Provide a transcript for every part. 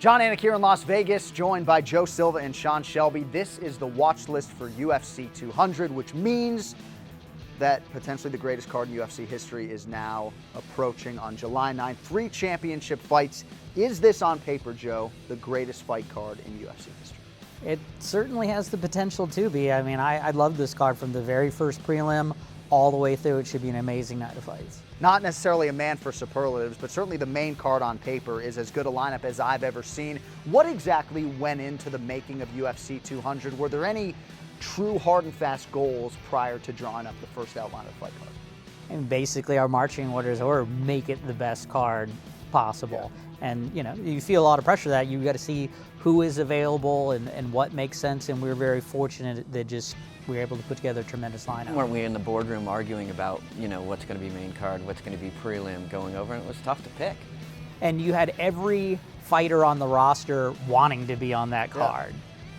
Jon Anik here in Las Vegas, joined by Joe Silva and Sean Shelby. This is the watch list for UFC 200, which means that potentially the greatest card in UFC history is now approaching on July 9th. 3 championship fights. Is this on paper, Joe, the greatest fight card in UFC history? It certainly has the potential to be. I mean, I love this card from the very first prelim all the way through. It should be an amazing night of fights. Not necessarily a man for superlatives, but certainly the main card on paper is as good a lineup as I've ever seen. What exactly went into the making of UFC 200? Were there any true hard and fast goals prior to drawing up the first outline of the fight card? And basically our marching orders were make it the best card possible. Yeah. And you know, you feel a lot of pressure that you got to see who is available and what makes sense, and we were very fortunate that just we were able to put together a tremendous lineup. Weren't we in the boardroom arguing about, you know, what's going to be main card, what's going to be prelim, going over, and it was tough to pick. And you had every fighter on the roster wanting to be on that card.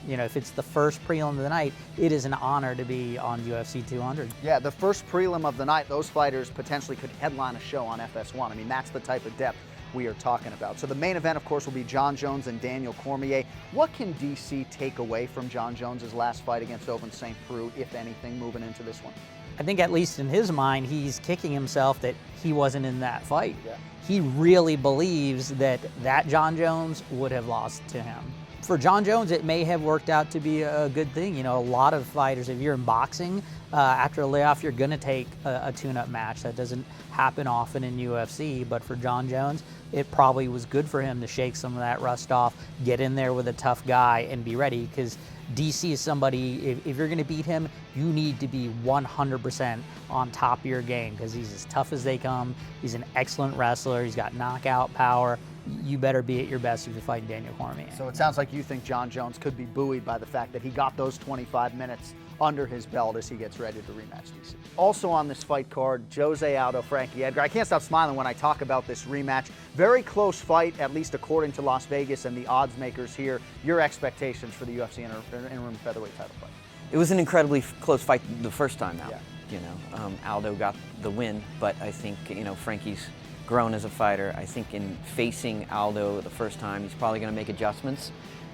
Yeah. You know, if it's the first prelim of the night, it is an honor to be on UFC 200. Yeah, the first prelim of the night, those fighters potentially could headline a show on FS1. I mean, that's the type of depth we are talking about. So the main event, of course, will be Jon Jones and Daniel Cormier. What can DC take away from Jon Jones' last fight against Ovince St. Preux, if anything, moving into this one? I think at least in his mind, he's kicking himself that he wasn't in that fight. Yeah. He really believes that Jon Jones would have lost to him. For Jon Jones, it may have worked out to be a good thing. You know, a lot of fighters, if you're in boxing, after a layoff, you're going to take a tune-up match. That doesn't happen often in UFC, but for Jon Jones, it probably was good for him to shake some of that rust off, get in there with a tough guy, and be ready, because DC is somebody, if you're going to beat him, you need to be 100% on top of your game, because he's as tough as they come. He's an excellent wrestler. He's got knockout power. You better be at your best if you're fighting Daniel Cormier. So it sounds like you think Jon Jones could be buoyed by the fact that he got those 25 minutes under his belt as he gets ready to rematch DC. Also on this fight card, Jose Aldo, Frankie Edgar. I can't stop smiling when I talk about this rematch. Very close fight, at least according to Las Vegas and the odds makers here. Your expectations for the UFC interim featherweight title fight? It was an incredibly close fight the first time out. Yeah. You know, Aldo got the win, but I think, you know, Frankie's grown as a fighter. I think in facing Aldo the first time, he's probably going to make adjustments,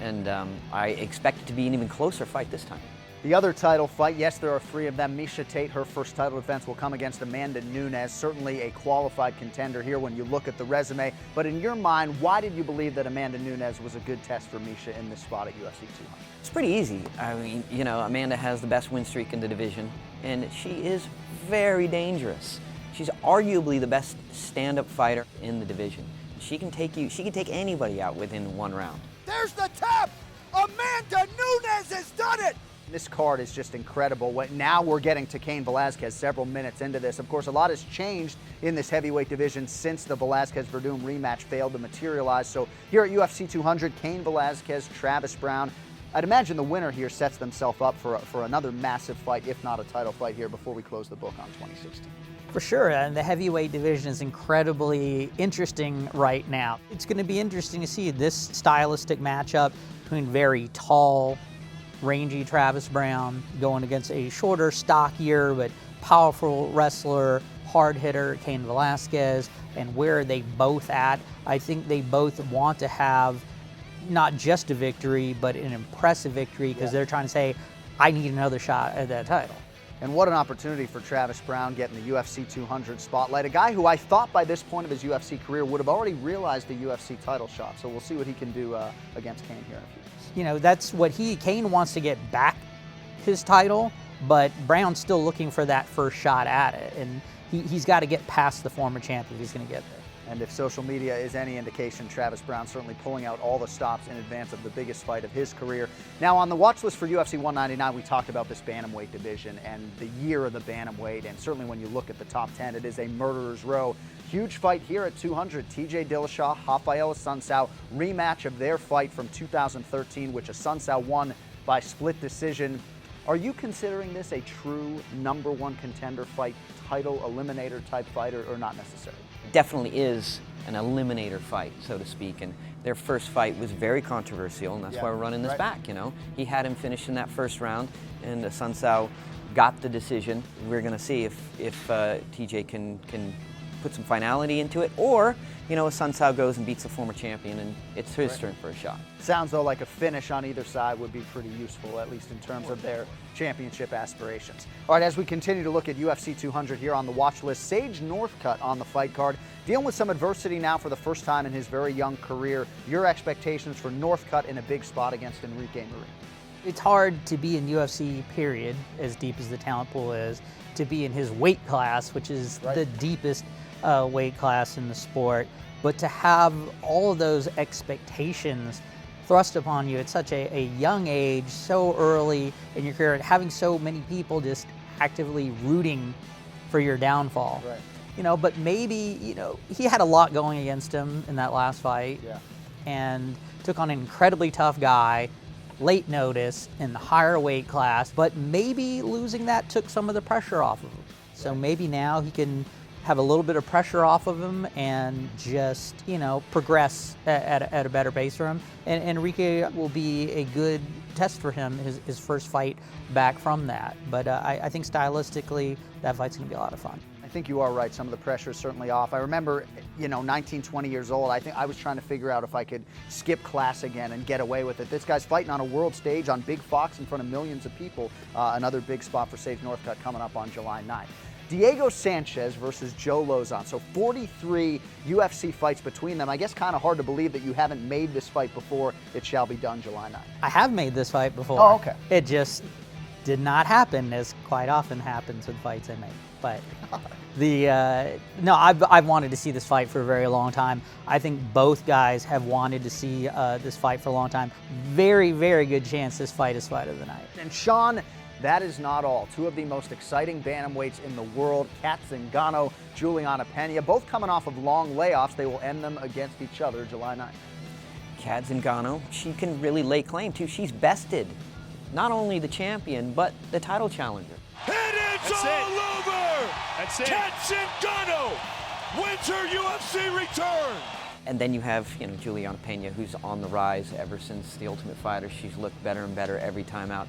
and I expect it to be an even closer fight this time. The other title fight, yes, there are 3 of them. Miesha Tate, her first title defense, will come against Amanda Nunes. Certainly a qualified contender here when you look at the resume. But in your mind, why did you believe that Amanda Nunes was a good test for Miesha in this spot at UFC 200? It's pretty easy. I mean, you know, Amanda has the best win streak in the division, and she is very dangerous. She's arguably the best stand-up fighter in the division. She can take anybody out within 1 round. There's the tap! Amanda Nunes has done it! This card is just incredible. Now we're getting to Cain Velasquez several minutes into this. Of course, a lot has changed in this heavyweight division since the Velasquez-Verdum rematch failed to materialize. So here at UFC 200, Cain Velasquez, Travis Browne. I'd imagine the winner here sets themselves up for another massive fight, if not a title fight here, before we close the book on 2016. For sure, and the heavyweight division is incredibly interesting right now. It's going to be interesting to see this stylistic matchup between very tall, rangy Travis Browne going against a shorter, stockier, but powerful wrestler, hard hitter, Cain Velasquez, and where are they both at? I think they both want to have not just a victory, but an impressive victory, because they're trying to say, I need another shot at that title. And what an opportunity for Travis Browne getting the UFC 200 spotlight. A guy who I thought by this point of his UFC career would have already realized the UFC title shot. So we'll see what he can do against Cain here in a few years. You know, that's what Cain wants to get back his title, but Browne's still looking for that first shot at it. And he's got to get past the former champ if he's going to get there. And if social media is any indication, Travis Browne certainly pulling out all the stops in advance of the biggest fight of his career. Now, on the watch list for UFC 199, we talked about this bantamweight division and the year of the bantamweight. And certainly when you look at the top 10, it is a murderer's row. Huge fight here at 200. TJ Dillashaw, Rafael Assunção, rematch of their fight from 2013, which Assunção won by split decision. Are you considering this a true #1 contender fight, title eliminator type fighter, or not necessarily? Definitely is an eliminator fight, so to speak, and their first fight was very controversial, and that's why we're running this back, you know. He had him finish in that first round, and Assunção got the decision. We're going to see if TJ can put some finality into it, or, you know, Sun Tzu goes and beats the former champion, and it's his turn for a shot. Sounds though like a finish on either side would be pretty useful, at least in terms of their championship aspirations. All right, as we continue to look at UFC 200 here on the watch list, Sage Northcutt on the fight card, dealing with some adversity now for the first time in his very young career. Your expectations for Northcutt in a big spot against Enrique Marie? It's hard to be in UFC, period, as deep as the talent pool is, to be in his weight class, which is the deepest weight class in the sport. But to have all of those expectations thrust upon you at such a young age, so early in your career, and having so many people just actively rooting for your downfall. Right. You know, but maybe, you know, he had a lot going against him in that last fight, and took on an incredibly tough guy, late notice, in the higher weight class, but maybe losing that took some of the pressure off of him. So maybe now he can have a little bit of pressure off of him and just, you know, progress at a better pace for him. And Enrique will be a good test for him, his first fight back from that. But I think stylistically, that fight's gonna be a lot of fun. I think you are right. Some of the pressure is certainly off. I remember, you know, 19, 20 years old, I think I was trying to figure out if I could skip class again and get away with it. This guy's fighting on a world stage on Big Fox in front of millions of people. Another big spot for Sage Northcutt coming up on July 9th. Diego Sanchez versus Joe Lauzon. So 43 UFC fights between them. I guess kind of hard to believe that you haven't made this fight before. It shall be done July 9th. I have made this fight before. Oh, okay. It just did not happen, as quite often happens with fights I make. But no, I've wanted to see this fight for a very long time. I think both guys have wanted to see this fight for a long time. Very, very good chance this fight is fight of the night. And Sean, that is not all. Two of the most exciting bantamweights in the world, Kat Zingano, Julianna Pena, both coming off of long layoffs. They will end them against each other July 9th. Kat Zingano, she can really lay claim to. She's bested not only the champion, but the title challenger. And it's all over! That's it. Kat Zingano wins her UFC return! And then you have, you know, Julianna Pena, who's on the rise ever since The Ultimate Fighter. She's looked better and better every time out.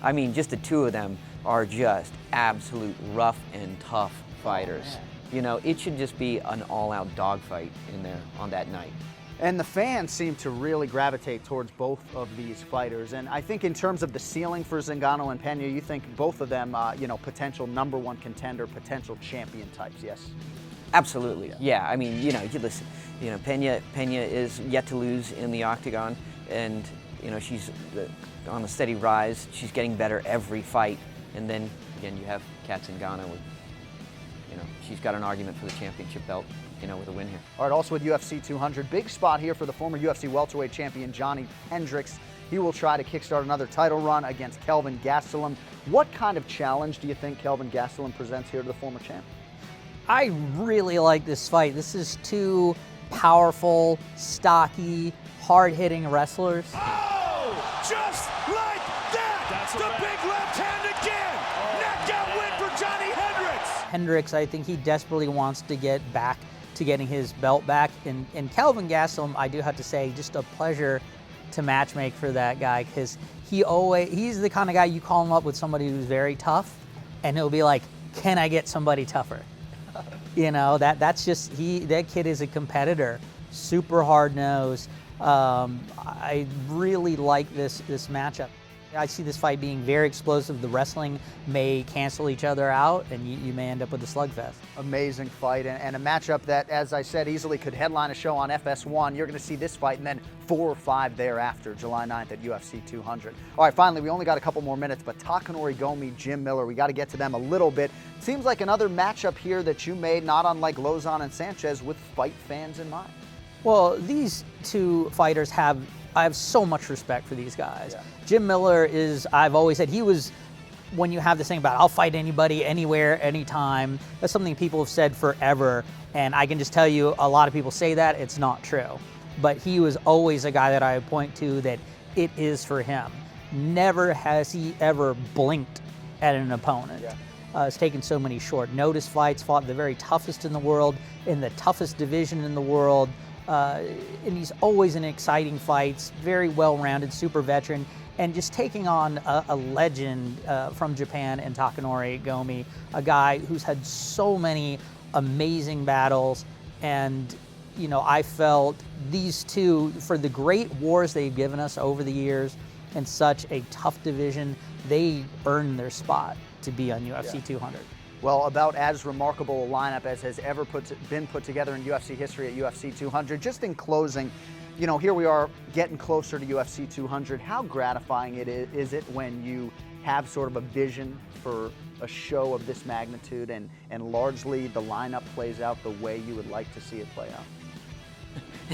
I mean, just the two of them are just absolute rough and tough fighters. You know, it should just be an all-out dogfight in there on that night. And the fans seem to really gravitate towards both of these fighters. And I think in terms of the ceiling for Zingano and Pena, you think both of them, you know, potential #1 contender, potential champion types, yes? Absolutely, yeah. I mean, you know, you listen, you know, Pena is yet to lose in the octagon, and, you know, she's on a steady rise. She's getting better every fight. And then, again, you have Kat Zingano, you know, she's got an argument for the championship belt, you know, with a win here. All right, also with UFC 200, big spot here for the former UFC welterweight champion, Johny Hendricks. He will try to kickstart another title run against Kelvin Gastelum. What kind of challenge do you think Kelvin Gastelum presents here to the former champ? I really like this fight. This is two powerful, stocky, hard-hitting wrestlers. Oh, just like that! That's the big left hand again! Knockout win for Johny Hendricks! Hendricks, I think he desperately wants to get back to getting his belt back. And Kelvin Gastelum, I do have to say, just a pleasure to matchmake for that guy, because he's the kind of guy you call him up with somebody who's very tough, and he'll be like, can I get somebody tougher? You know, that's just, that kid is a competitor, super hard-nosed. I really like this matchup. I see this fight being very explosive. The wrestling may cancel each other out, and you may end up with a slugfest. Amazing fight, and a matchup that, as I said, easily could headline a show on FS1. You're going to see this fight and then 4 or 5 thereafter, July 9th at UFC 200. All right, finally, we only got a couple more minutes, but Takanori Gomi, Jim Miller, we got to get to them a little bit. Seems like another matchup here that you made, not unlike Lauzon and Sanchez, with fight fans in mind. Well, these two fighters I have so much respect for these guys. Yeah. Jim Miller is, I've always said, he was, when you have this thing about I'll fight anybody, anywhere, anytime, that's something people have said forever. And I can just tell you, a lot of people say that, it's not true. But he was always a guy that I would point to that it is for him. Never has he ever blinked at an opponent. Yeah. Has taken so many short notice fights, fought the very toughest in the world, in the toughest division in the world. And he's always in exciting fights, very well-rounded, super veteran, and just taking on a legend from Japan in Takanori Gomi, a guy who's had so many amazing battles, and you know, I felt these two, for the great wars they've given us over the years in such a tough division, they earned their spot to be on UFC 200. Well, about as remarkable a lineup as has ever been put together in UFC history at UFC 200. Just in closing, you know, here we are getting closer to UFC 200. How gratifying is it when you have sort of a vision for a show of this magnitude and largely the lineup plays out the way you would like to see it play out?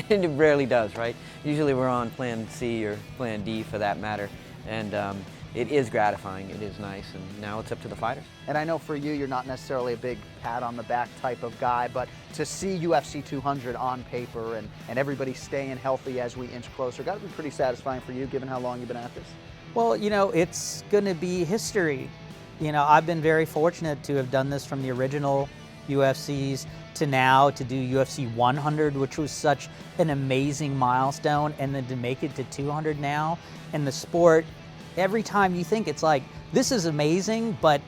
It rarely does, right? Usually we're on plan C or plan D for that matter, and it is gratifying, it is nice, and now it's up to the fighters. And I know for you, you're not necessarily a big pat on the back type of guy, but to see UFC 200 on paper and everybody staying healthy as we inch closer, got to be pretty satisfying for you given how long you've been at this. Well, you know, it's going to be history. You know, I've been very fortunate to have done this from the original UFCs to now to do UFC 100, which was such an amazing milestone, and then to make it to 200 now. And the sport, every time you think it's like, this is amazing, but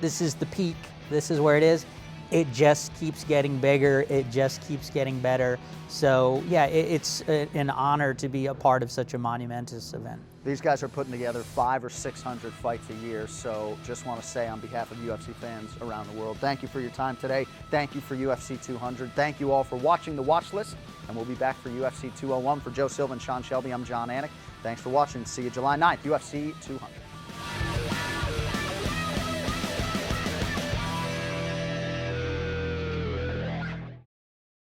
this is the peak, this is where it is, it just keeps getting bigger, it just keeps getting better. So yeah, it's an honor to be a part of such a monumentous event. These guys are putting together 500 or 600 fights a year, so just want to say on behalf of UFC fans around the world, thank you for your time today. Thank you for UFC 200. Thank you all for watching the watch list, and we'll be back for UFC 201. For Joe Silva and Sean Shelby, I'm Jon Anik. Thanks for watching. See you July 9th, UFC 200.